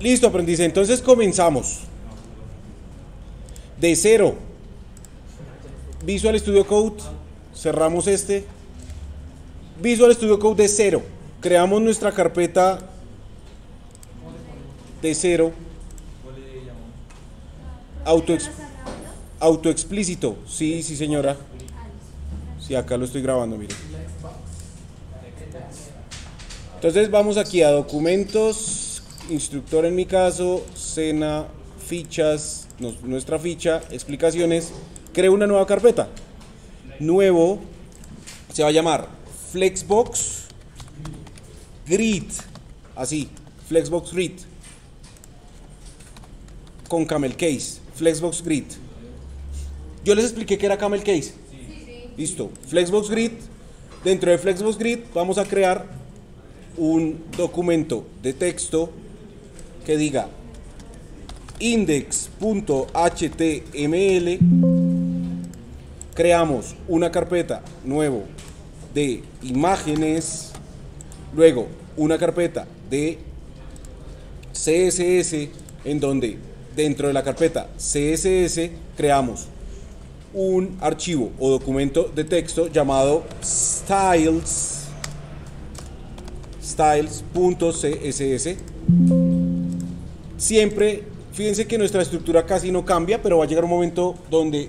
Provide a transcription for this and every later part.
Listo, aprendiz. Entonces comenzamos. De cero. Visual Studio Code. Cerramos este. Visual Studio Code de cero. Creamos nuestra carpeta de cero. Autoexplícito. Sí, sí, señora. Sí, acá lo estoy grabando, mire. Entonces vamos aquí a documentos, instructor en mi caso, cena, fichas, nuestra ficha, explicaciones. Creo una nueva carpeta. Nuevo, se va a llamar Flexbox Grid. Así, Flexbox Grid. Con Camel Case, Flexbox Grid. Yo les expliqué que era Camel Case. Listo, Flexbox Grid. Dentro de Flexbox Grid vamos a crear un documento de texto que diga index.html. Creamos una carpeta nuevo de imágenes, luego una carpeta de CSS, en donde dentro de la carpeta CSS creamos un archivo o documento de texto llamado styles.css. Siempre, fíjense que nuestra estructura casi no cambia, pero va a llegar un momento donde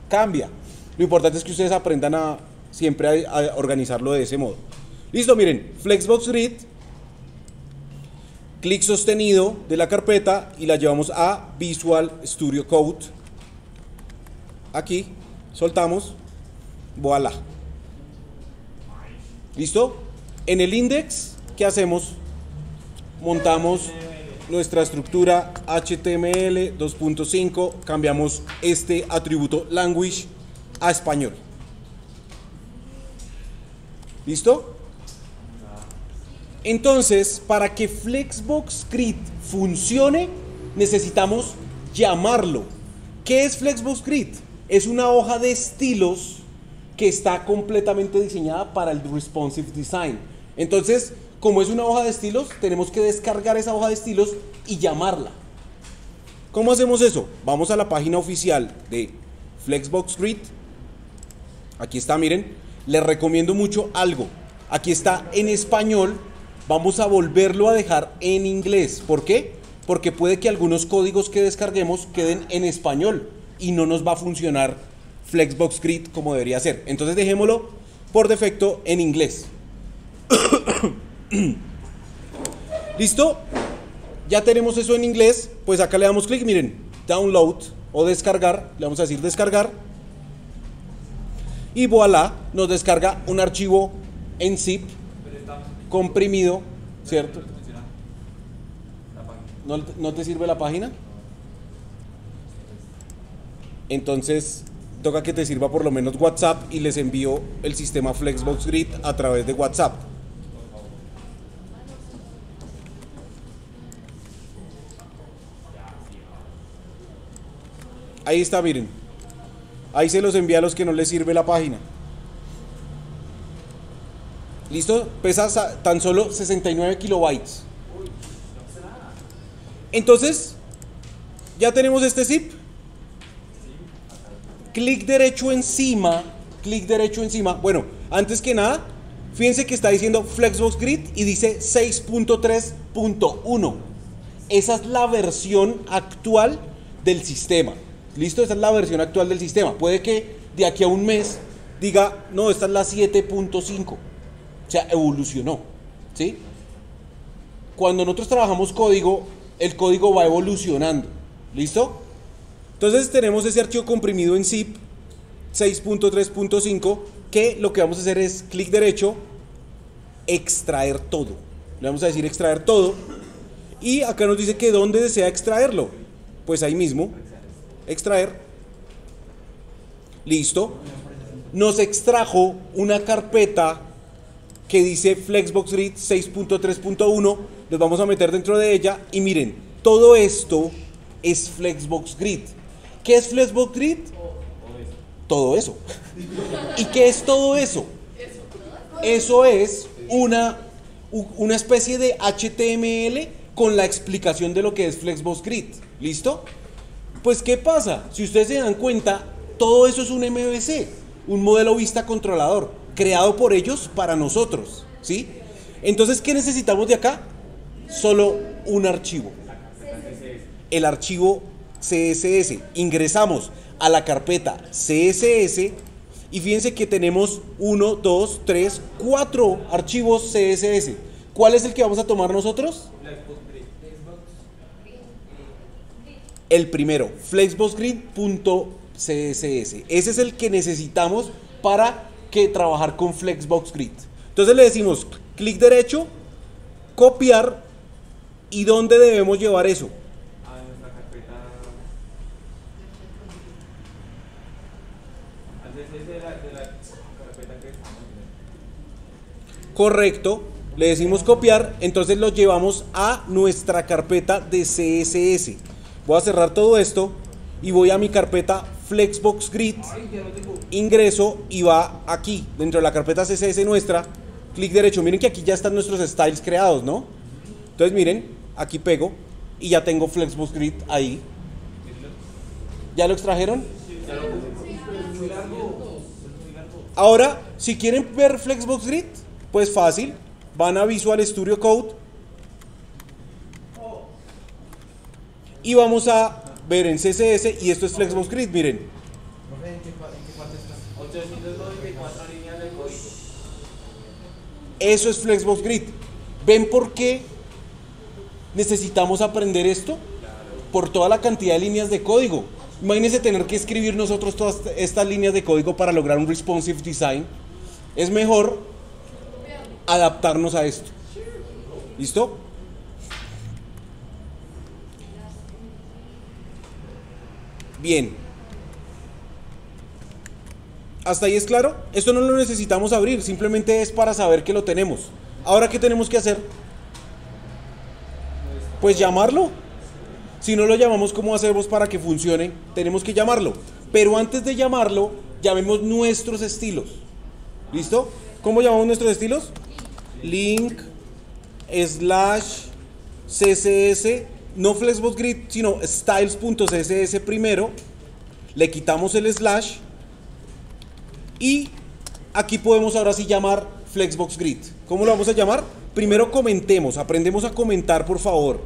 cambia. Lo importante es que ustedes aprendan a siempre a organizarlo de ese modo. Listo, miren, Flexbox Grid, clic sostenido de la carpeta y la llevamos a Visual Studio Code. Aquí, soltamos, voilà. ¿Listo? En el index, ¿qué hacemos? Montamos nuestra estructura HTML 2.5, cambiamos este atributo language a español. ¿Listo? Entonces, para que Flexbox Grid funcione, necesitamos llamarlo. ¿Qué es Flexbox Grid? Es una hoja de estilos que está completamente diseñada para el responsive design. Entonces, como es una hoja de estilos, tenemos que descargar esa hoja de estilos y llamarla. ¿Cómo hacemos eso? Vamos a la página oficial de Flexbox Grid. Aquí está, miren. Les recomiendo mucho algo. Aquí está en español. Vamos a volverlo a dejar en inglés. ¿Por qué? Porque puede que algunos códigos que descarguemos queden en español y no nos va a funcionar Flexbox Grid como debería ser. Entonces dejémoslo por defecto en inglés. ¿Listo? Ya tenemos eso en inglés. Pues acá le damos clic, miren, download o descargar. Le vamos a decir descargar. Y voilà, nos descarga un archivo en zip comprimido, ¿cierto? ¿No te sirve la página? Entonces toca que te sirva por lo menos WhatsApp y les envío el sistema Flexbox Grid a través de WhatsApp. Ahí está, miren. Ahí se los envía a los que no les sirve la página. ¿Listo? Pesa tan solo 69 kilobytes. Entonces, ya tenemos este zip. Clic derecho encima. Bueno, antes que nada, fíjense que está diciendo Flexbox Grid y dice 6.3.1. Esa es la versión actual del sistema. ¿Listo? Esa es la versión actual del sistema. Puede que de aquí a un mes diga, no, esta es la 7.5. O sea, evolucionó. ¿Sí? Cuando nosotros trabajamos código, el código va evolucionando. ¿Listo? Entonces tenemos ese archivo comprimido en zip 6.3.5 que lo que vamos a hacer es clic derecho, extraer todo. Le vamos a decir extraer todo y acá nos dice que dónde desea extraerlo. Pues ahí mismo, extraer. Listo. Nos extrajo una carpeta que dice Flexbox Grid 6.3.1. Nos vamos a meter dentro de ella y miren, todo esto es Flexbox Grid. ¿Qué es Flexbox Grid? Todo eso. ¿Y qué es todo eso? Eso es una especie de HTML con la explicación de lo que es Flexbox Grid. ¿Listo? Pues, ¿qué pasa? Si ustedes se dan cuenta, todo eso es un MVC, un modelo vista controlador, creado por ellos para nosotros, ¿sí? Entonces, ¿qué necesitamos de acá? Solo un archivo. El archivo CSS. Ingresamos a la carpeta CSS y fíjense que tenemos 1, 2, 3, 4 archivos CSS. ¿Cuál es el que vamos a tomar nosotros? El primero, flexboxgrid.css. Ese es el que necesitamos para trabajar con Flexbox Grid. Entonces le decimos clic derecho, copiar, ¿y dónde debemos llevar eso? A nuestra carpeta. Al CSS de la carpeta que estamos viendo. Correcto, le decimos copiar, entonces lo llevamos a nuestra carpeta de CSS. Voy a cerrar todo esto y voy a mi carpeta Flexbox Grid, ingreso y va aquí, dentro de la carpeta CSS nuestra, clic derecho. Miren que aquí ya están nuestros styles creados, ¿no? Entonces miren, aquí pego y ya tengo Flexbox Grid ahí. ¿Ya lo extrajeron? Ahora, si quieren ver Flexbox Grid, pues fácil, van a Visual Studio Code y vamos a ver en CSS, y esto es Flexbox Grid, miren. ¿En qué parte está? 894 líneas de código. Eso es Flexbox Grid. ¿Ven por qué necesitamos aprender esto? Por toda la cantidad de líneas de código. Imagínense tener que escribir nosotros todas estas líneas de código para lograr un responsive design. Es mejor adaptarnos a esto. ¿Listo? Bien. ¿Hasta ahí es claro? Esto no lo necesitamos abrir, simplemente es para saber que lo tenemos. Ahora, ¿qué tenemos que hacer? Pues llamarlo. Si no lo llamamos, ¿cómo hacemos para que funcione? Tenemos que llamarlo. Pero antes de llamarlo, llamemos nuestros estilos. ¿Listo? ¿Cómo llamamos nuestros estilos? Link / CSS, no Flexbox Grid, sino styles.css primero. Le quitamos el slash y aquí podemos ahora sí llamar Flexbox Grid. ¿Cómo lo vamos a llamar? Primero comentemos, aprendemos a comentar, por favor.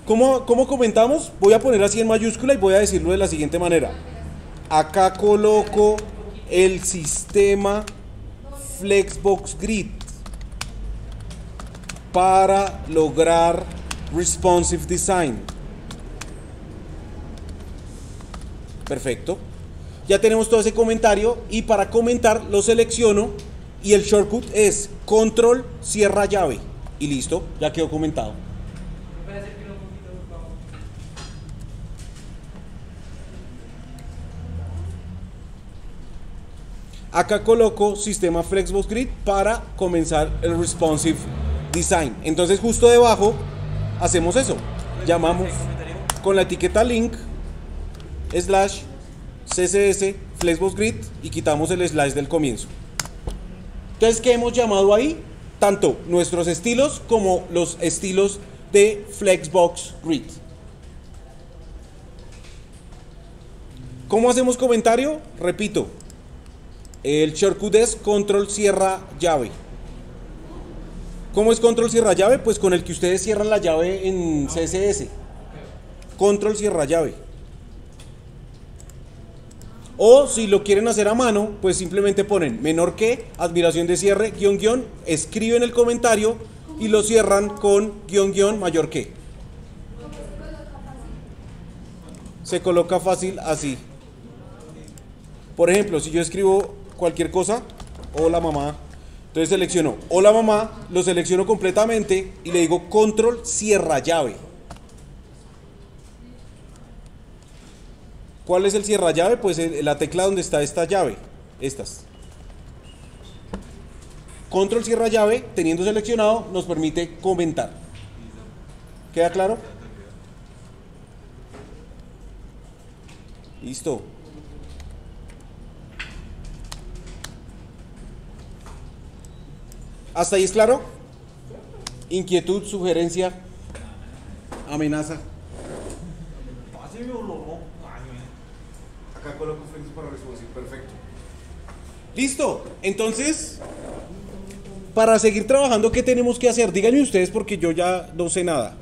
¿Cómo comentamos? Voy a poner así en mayúscula y voy a decirlo de la siguiente manera. Acá coloco el sistema Flexbox Grid para lograr responsive design. Perfecto. Ya tenemos todo ese comentario y para comentar lo selecciono y el shortcut es control cierra llave y listo, ya quedó comentado. Acá coloco sistema Flexbox Grid para comenzar el responsive design. Entonces justo debajo hacemos eso. Llamamos con la etiqueta link slash CSS Flexbox Grid y quitamos el slash del comienzo. Entonces, ¿qué hemos llamado ahí? Tanto nuestros estilos como los estilos de Flexbox Grid. ¿Cómo hacemos comentario? Repito, el shortcut es control cierra llave. ¿Cómo es control cierra llave? Pues con el que ustedes cierran la llave en CSS. Control cierra llave. O si lo quieren hacer a mano, pues simplemente ponen menor que, admiración de cierre, guión, guión, escriben el comentario y lo cierran con guión, guión, mayor que. Se coloca fácil así. Por ejemplo, si yo escribo cualquier cosa, hola mamá, entonces selecciono hola mamá, lo selecciono completamente y le digo control cierra llave. ¿Cuál es el cierra llave? Pues la tecla donde está esta llave, estas. Control cierra llave, teniendo seleccionado, nos permite comentar. ¿Queda claro? Listo. ¿Hasta ahí es claro? inquietud, sugerencia, amenaza. Acá coloco Flexbox para responsive, perfecto. Listo, entonces, para seguir trabajando, ¿qué tenemos que hacer? Díganme ustedes porque yo ya no sé nada.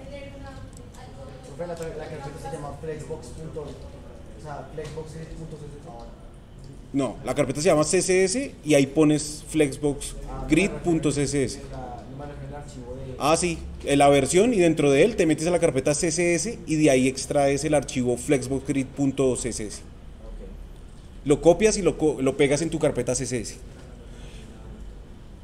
Profe, la carpeta se llama flexbox. O sea, flexboxgrid.css. No, la carpeta se llama CSS y ahí pones flexboxgrid.css. No me refiero al archivo de... Ah, sí, la versión y dentro de él te metes a la carpeta CSS y de ahí extraes el archivo flexboxgrid.css. Lo copias y lo pegas en tu carpeta CSS.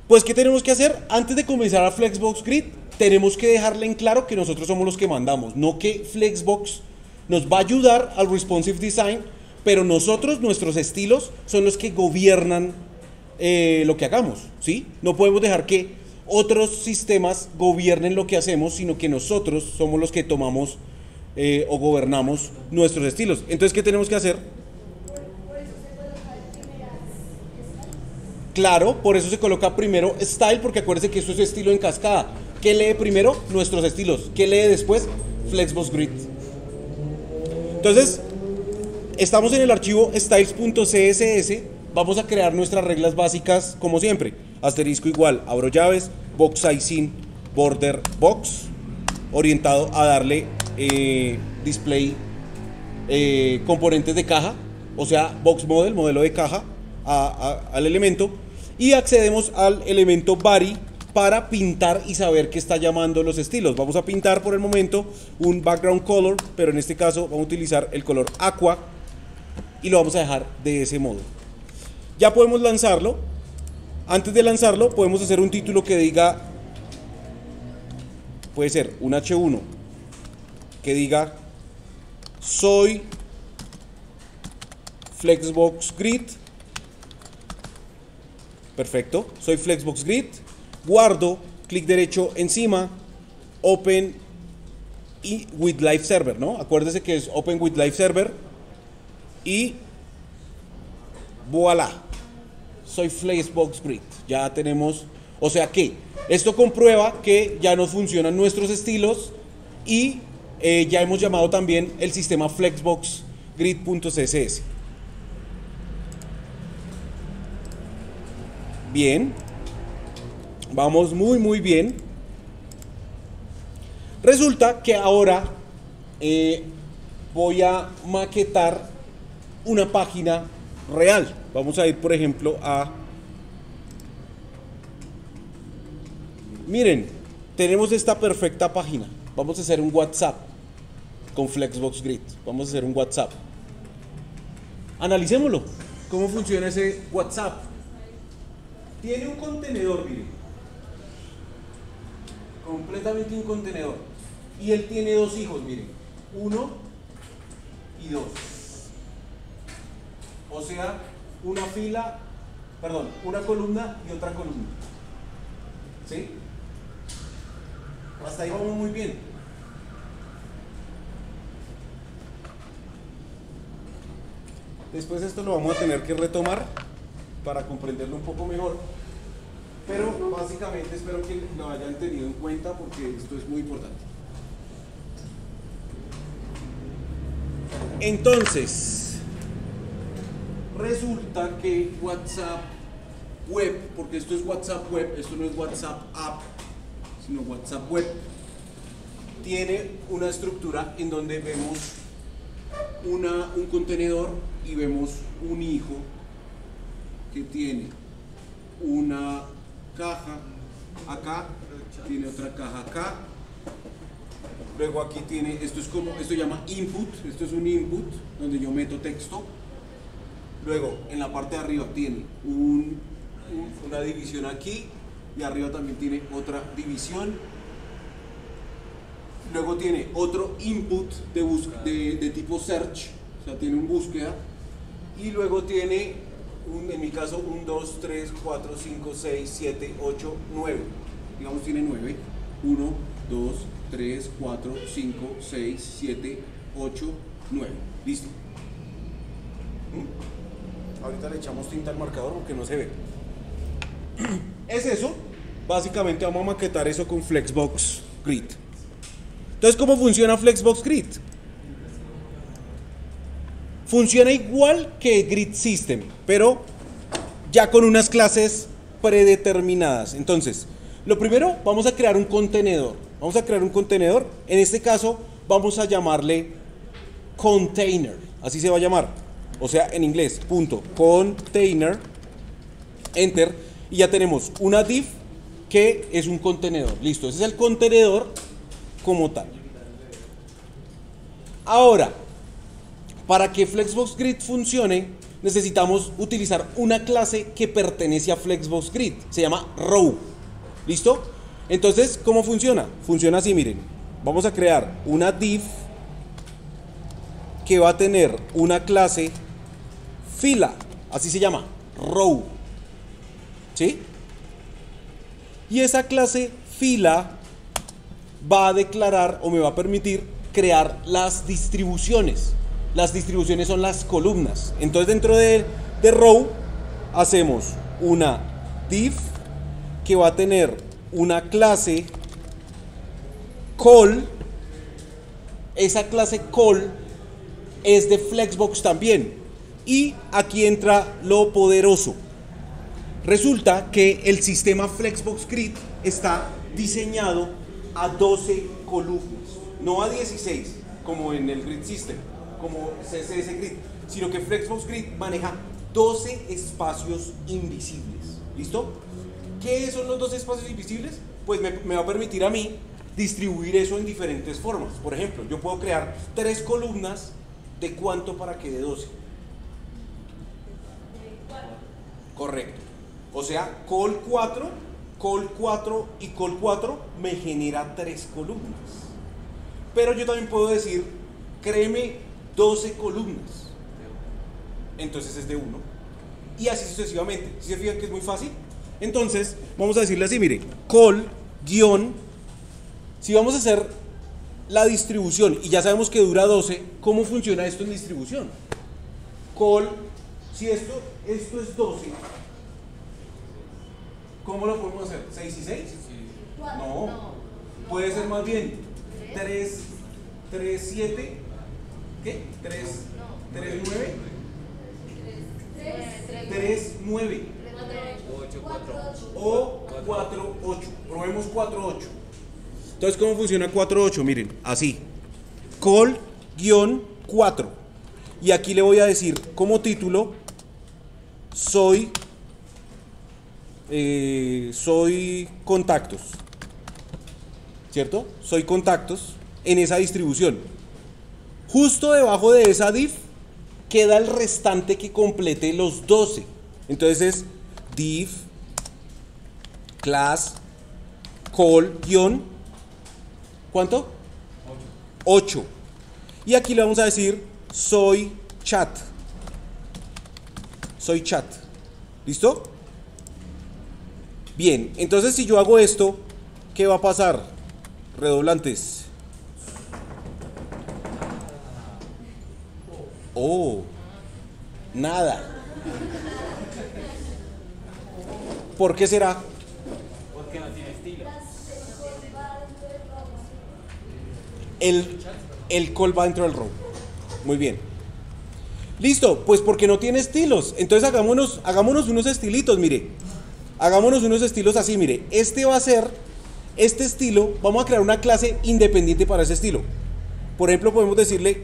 Pues, ¿qué tenemos que hacer? Antes de comenzar a Flexbox Grid, tenemos que dejarle en claro que nosotros somos los que mandamos, no que Flexbox nos va a ayudar al responsive design, pero nosotros, nuestros estilos, son los que gobiernan lo que hagamos, ¿sí? No podemos dejar que otros sistemas gobiernen lo que hacemos, sino que nosotros somos los que tomamos o gobernamos nuestros estilos. Entonces, ¿qué tenemos que hacer? Claro, por eso se coloca primero Style, porque acuérdense que esto es estilo en cascada. ¿Qué lee primero? Nuestros estilos. ¿Qué lee después? Flexbox Grid. Entonces, estamos en el archivo styles.css. Vamos a crear nuestras reglas básicas como siempre. Asterisco igual, abro llaves, box size border box, orientado a darle display componentes de caja, o sea, box model, modelo de caja al elemento, y accedemos al elemento body para pintar y saber qué está llamando los estilos. Vamos a pintar por el momento un background color, pero en este caso vamos a utilizar el color aqua y lo vamos a dejar de ese modo. Ya podemos lanzarlo. Antes de lanzarlo podemos hacer un título que diga, puede ser un H1 que diga soy Flexbox Grid. Perfecto, soy Flexbox Grid, guardo, clic derecho encima, Open with Live Server, ¿no? Acuérdese que es Open with Live Server y voilà, soy Flexbox Grid. Ya tenemos, o sea que esto comprueba que ya nos funcionan nuestros estilos y ya hemos llamado también el sistema Flexbox Grid.css. Bien, vamos muy bien. Resulta que ahora voy a maquetar una página real. Vamos a ir, por ejemplo, a... Miren, tenemos esta perfecta página. Vamos a hacer un WhatsApp con Flexbox Grid. Vamos a hacer un WhatsApp. Analicémoslo. ¿Cómo funciona ese WhatsApp? Tiene un contenedor, miren. Completamente un contenedor. Y él tiene dos hijos, miren. 1 y 2. O sea, una fila, perdón, una columna y otra columna. ¿Sí? Hasta ahí vamos muy bien. Después esto lo vamos a tener que retomar para comprenderlo un poco mejor, pero básicamente espero que lo hayan tenido en cuenta porque esto es muy importante. Entonces, resulta que WhatsApp Web, porque esto es WhatsApp Web, esto no es WhatsApp App, sino WhatsApp Web, tiene una estructura en donde vemos un contenedor y vemos un hijo que tiene una caja acá, tiene otra caja acá, luego aquí tiene, esto se llama input, esto es un input donde yo meto texto, luego en la parte de arriba tiene una división aquí y arriba también tiene otra división, luego tiene otro input de tipo search, o sea tiene un búsqueda, y luego tiene en mi caso, 1, 2, 3, 4, 5, 6, 7, 8, 9. Digamos, tiene 9. 1, 2, 3, 4, 5, 6, 7, 8, 9. Listo. Ahorita le echamos tinta al marcador porque no se ve. Es eso. básicamente vamos a maquetar eso con Flexbox Grid. Entonces, ¿cómo funciona Flexbox Grid? Funciona igual que Grid System, pero ya con unas clases predeterminadas. Entonces, lo primero, vamos a crear un contenedor. Vamos a crear un contenedor. En este caso, vamos a llamarle container. Así se va a llamar. O sea, en inglés, punto, container, enter. Y ya tenemos una div que es un contenedor. Listo, ese es el contenedor como tal. Ahora, para que Flexbox Grid funcione, necesitamos utilizar una clase que pertenece a Flexbox Grid. Se llama row. ¿Listo? Entonces, ¿cómo funciona? Funciona así, miren. Vamos a crear una div que va a tener una clase fila. Así se llama, row. ¿Sí? Y esa clase fila va a declarar o me va a permitir crear las distribuciones. Las distribuciones son las columnas. Entonces dentro de row hacemos una div que va a tener una clase call. Esa clase call es de Flexbox también. Y aquí entra lo poderoso. Resulta que el sistema Flexbox Grid está diseñado a 12 columnas, no a 16 como en el Grid System, como CSS Grid, sino que Flexbox Grid maneja 12 espacios invisibles. ¿Listo? ¿Qué son los 12 espacios invisibles? Pues me va a permitir a mí distribuir eso en diferentes formas. Por ejemplo, yo puedo crear 3 columnas. ¿De cuánto para que de 12? Correcto. O sea, call 4 y call 4 me genera 3 columnas. Pero yo también puedo decir, créeme 12 columnas. Entonces es de 1. Y así sucesivamente. ¿Sí se fijan que es muy fácil? Entonces, vamos a decirle así, mire, call guión, si vamos a hacer la distribución y ya sabemos que dura 12, ¿cómo funciona esto en distribución? Call, si esto es 12, ¿cómo lo podemos hacer? ¿6 y 6? No, puede ser más bien 3, 7, ¿qué? 3, 9, 3, 9 o 4, 8. Probemos 4, 8. Entonces, ¿cómo funciona 4, 8? Miren, así. Call-4. Y aquí le voy a decir como título, soy contactos. ¿Cierto? Soy contactos en esa distribución. Justo debajo de esa div queda el restante que complete los 12. Entonces es div class call guión, ¿cuánto? 8. Y aquí le vamos a decir soy chat. Soy chat. ¿Listo? Bien, entonces si yo hago esto, ¿qué va a pasar? Redoblantes. Oh, nada. ¿Por qué será? Porque no tiene estilo. El call va dentro del row. Muy bien. Listo, pues porque no tiene estilos. Entonces hagámonos unos estilitos, mire. Hagámonos unos estilos así, mire. Este va a ser, este estilo, vamos a crear una clase independiente para ese estilo. Por ejemplo, podemos decirle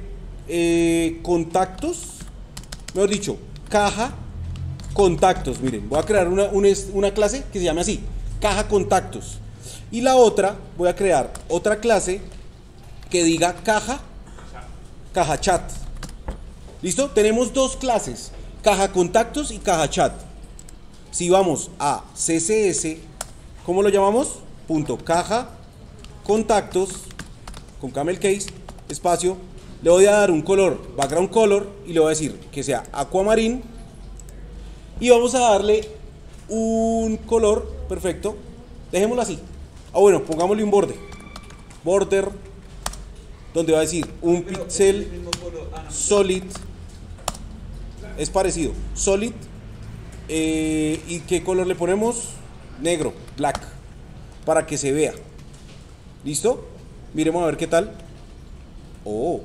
contactos, mejor dicho, caja contactos. Miren, voy a crear una clase que se llame así, caja contactos. Y la otra, voy a crear otra clase que diga caja chat. ¿Listo? Tenemos dos clases, caja contactos y caja chat. Si vamos a CSS, ¿cómo lo llamamos? Punto caja contactos con camel case, espacio, le voy a dar un color, background color, y le voy a decir que sea aquamarine, y vamos a darle un color perfecto, dejémoslo así. Bueno, pongámosle un border, donde va a decir un pixel solid, es parecido, solid, y qué color le ponemos, negro, black, para que se vea. ¿Listo? Miremos a ver qué tal. Oh.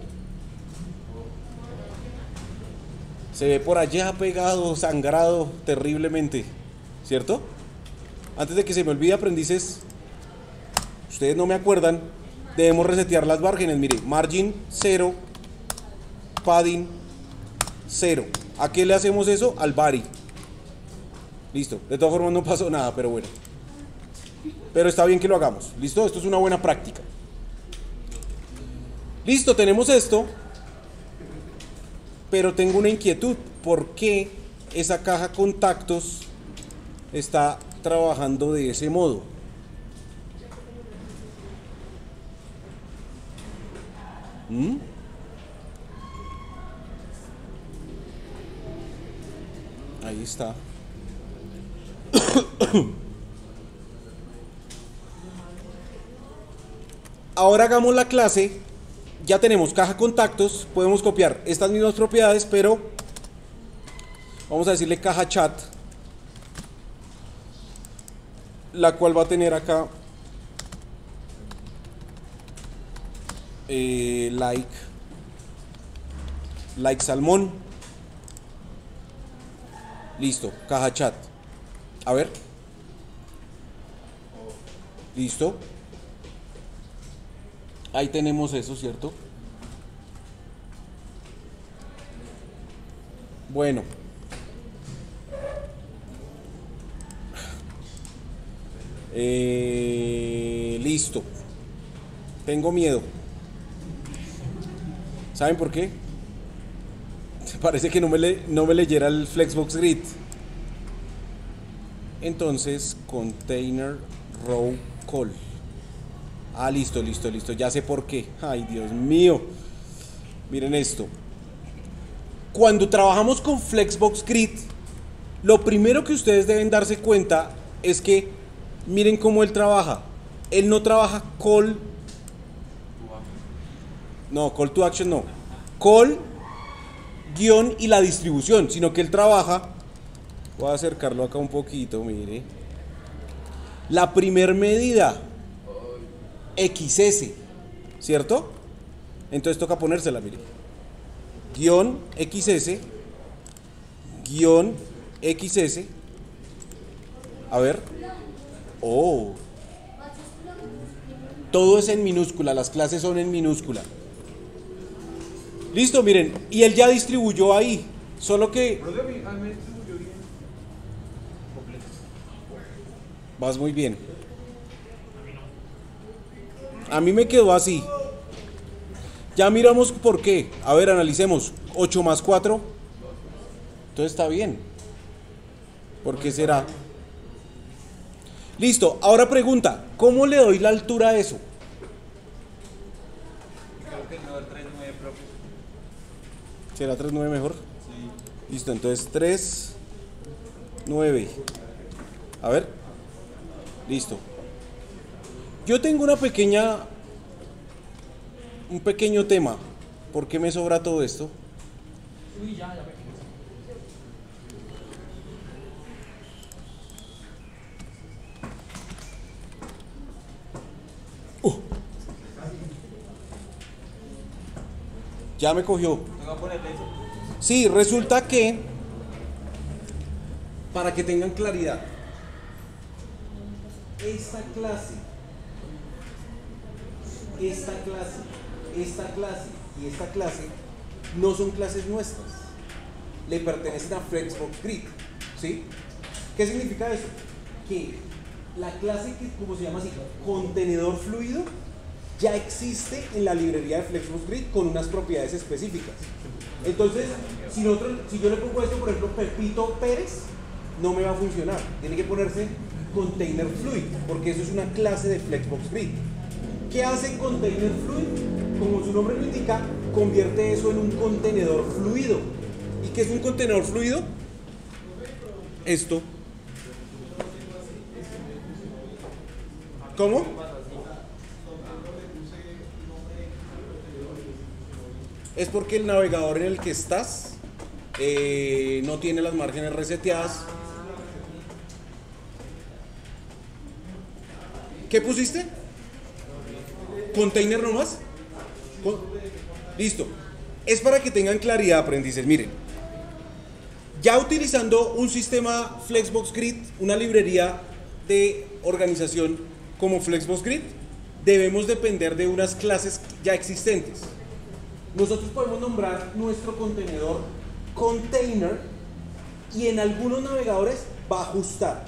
Se ve por allá pegado, sangrado terriblemente. ¿Cierto? Antes de que se me olvide, aprendices, ustedes no me acuerdan, debemos resetear las márgenes. Mire, margin 0, padding 0. ¿A qué le hacemos eso? Al body. Listo. De todas formas no pasó nada, pero bueno. Pero está bien que lo hagamos. ¿Listo? Esto es una buena práctica. Listo, tenemos esto. Pero tengo una inquietud. ¿Por qué esa caja contactos está trabajando de ese modo? Ahí está. Ahora hagamos la clase. Ya tenemos caja contactos. Podemos copiar estas mismas propiedades, pero vamos a decirle caja chat, la cual va a tener acá like salmón. Listo, caja chat. A ver. Listo. Ahí tenemos eso, ¿cierto? Bueno. Listo. Tengo miedo. ¿Saben por qué? Parece que no me leyera el Flexbox Grid. Entonces, container row call. Ah, listo. Ya sé por qué. Ay, Dios mío. Miren esto. Cuando trabajamos con Flexbox Grid, lo primero que ustedes deben darse cuenta es que miren cómo él trabaja. Él no trabaja call to action no. Call, guión y la distribución, sino que él trabaja. Voy a acercarlo acá un poquito, mire. La primer medida, XS, ¿cierto? Entonces toca ponérsela, mire. Guión XS, guión XS. A ver. Oh. Todo es en minúscula, las clases son en minúscula. Listo, miren, y él ya distribuyó ahí, solo que... Vas muy bien. A mí me quedó así. Ya miramos por qué. A ver, analicemos. 8 más 4. Entonces está bien. ¿Por qué será? Listo, ahora pregunta, ¿cómo le doy la altura a eso? Creo que no, el 3.9 propio. ¿Será 3.9 mejor? Sí. Listo, entonces 3.9. A ver. Listo. Yo tengo un pequeño tema. ¿Por qué me sobra todo esto? Uy, ya me Ya me cogió. Tengo que ponerle eso. Sí, resulta que, para que tengan claridad, esta clase y esta clase no son clases nuestras, le pertenecen a Flexbox Grid, ¿sí? ¿Qué significa eso? Que la clase que, como se llama así, contenedor fluido, ya existe en la librería de Flexbox Grid con unas propiedades específicas. Entonces, si yo le pongo esto, por ejemplo, Pepito Pérez, no me va a funcionar. Tiene que ponerse Container Fluid, porque eso es una clase de Flexbox Grid. ¿Qué hace Container Fluid? Como su nombre lo indica, convierte eso en un contenedor fluido. ¿Y qué es un contenedor fluido? Esto. ¿Cómo? Es porque el navegador en el que estás no tiene las márgenes reseteadas. ¿Qué pusiste? ¿Container nomás? Listo. Es para que tengan claridad, aprendices. Miren, ya utilizando un sistema Flexbox Grid, una librería de organización como Flexbox Grid, debemos depender de unas clases ya existentes. Nosotros podemos nombrar nuestro contenedor container y en algunos navegadores va a ajustar,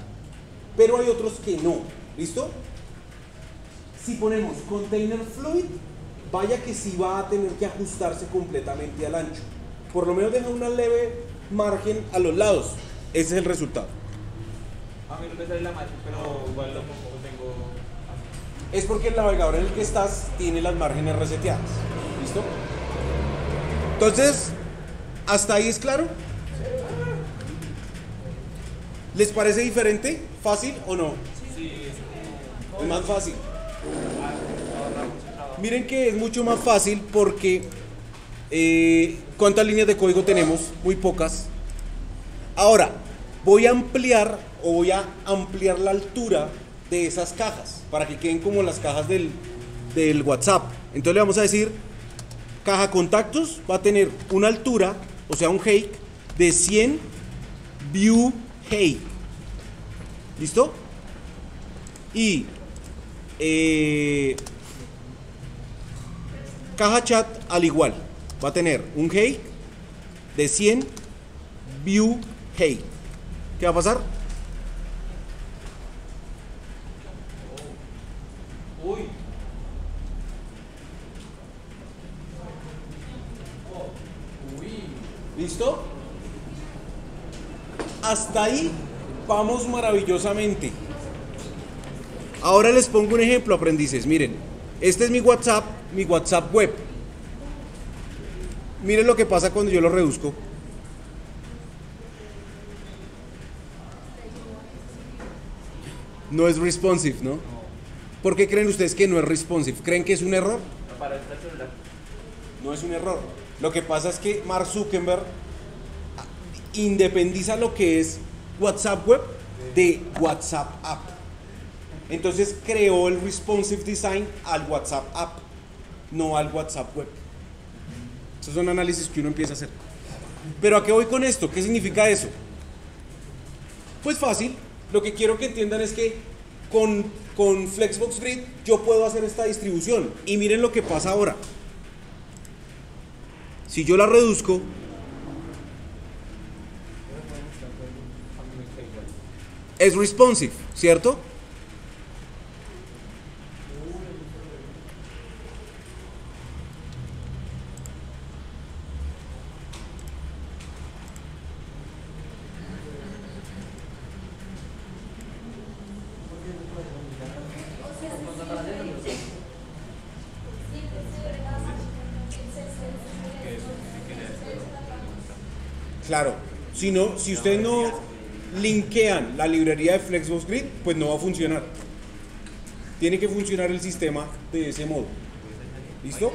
pero hay otros que no. ¿Listo? Si ponemos container fluid, vaya que sí va a tener que ajustarse completamente al ancho. Por lo menos deja una leve margen a los lados. Ese es el resultado. A mí no me sale la margen, pero igual lo tengo. Es porque el navegador en el que estás tiene las márgenes reseteadas. ¿Listo? Entonces, ¿hasta ahí es claro? ¿Les parece diferente? ¿Fácil o no? Sí, Es más fácil. Miren que es mucho más fácil porque ¿cuántas líneas de código tenemos? Muy pocas. Ahora, voy a ampliar la altura de esas cajas para que queden como las cajas del WhatsApp. Entonces le vamos a decir, caja contactos va a tener una altura, o sea un height de 100 view height. ¿Listo? Y caja chat al igual va a tener un height de 100 view height. ¿Qué va a pasar? Uy. ¿Listo? Hasta ahí vamos maravillosamente. Ahora les pongo un ejemplo, aprendices. Miren, este es mi WhatsApp web. Miren lo que pasa cuando yo lo reduzco. No es responsive, ¿no? ¿Por qué creen ustedes que no es responsive? ¿Creen que es un error? No para el celular. No es un error. Lo que pasa es que Mark Zuckerberg independiza lo que es WhatsApp web de WhatsApp app. Entonces creó el responsive design al WhatsApp app, no al WhatsApp web. Esos son análisis que uno empieza a hacer. Pero ¿a qué voy con esto? ¿Qué significa eso? Pues fácil. Lo que quiero que entiendan es que con Flexbox Grid yo puedo hacer esta distribución. Y miren lo que pasa ahora. Si yo la reduzco, es responsive, ¿cierto? Claro, si ustedes no linkean la librería de Flexbox Grid, pues no va a funcionar. Tiene que funcionar el sistema de ese modo. ¿Listo?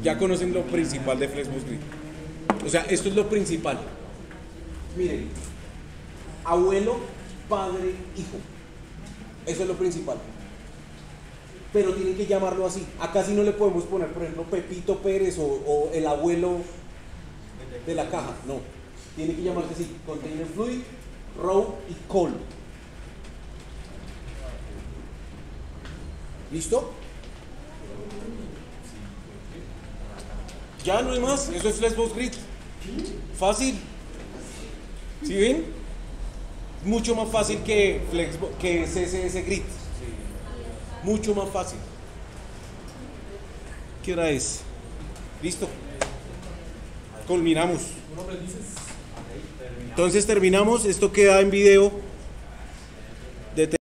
Ya conocen lo principal de Flexbox Grid. O sea, esto es lo principal. Miren, abuelo, padre, hijo. Eso es lo principal. Pero tienen que llamarlo así. Acá sí no le podemos poner, por ejemplo, Pepito Pérez o el abuelo de la caja. No. Tiene que llamarse así: Container Fluid, Row y Call. ¿Listo? Ya no hay más. Eso es Flexbox Grid. Fácil. ¿Sí ven? Mucho más fácil que CSS Grid. Mucho más fácil. ¿Qué hora es? ¿Listo? Culminamos. Entonces terminamos. Esto queda en video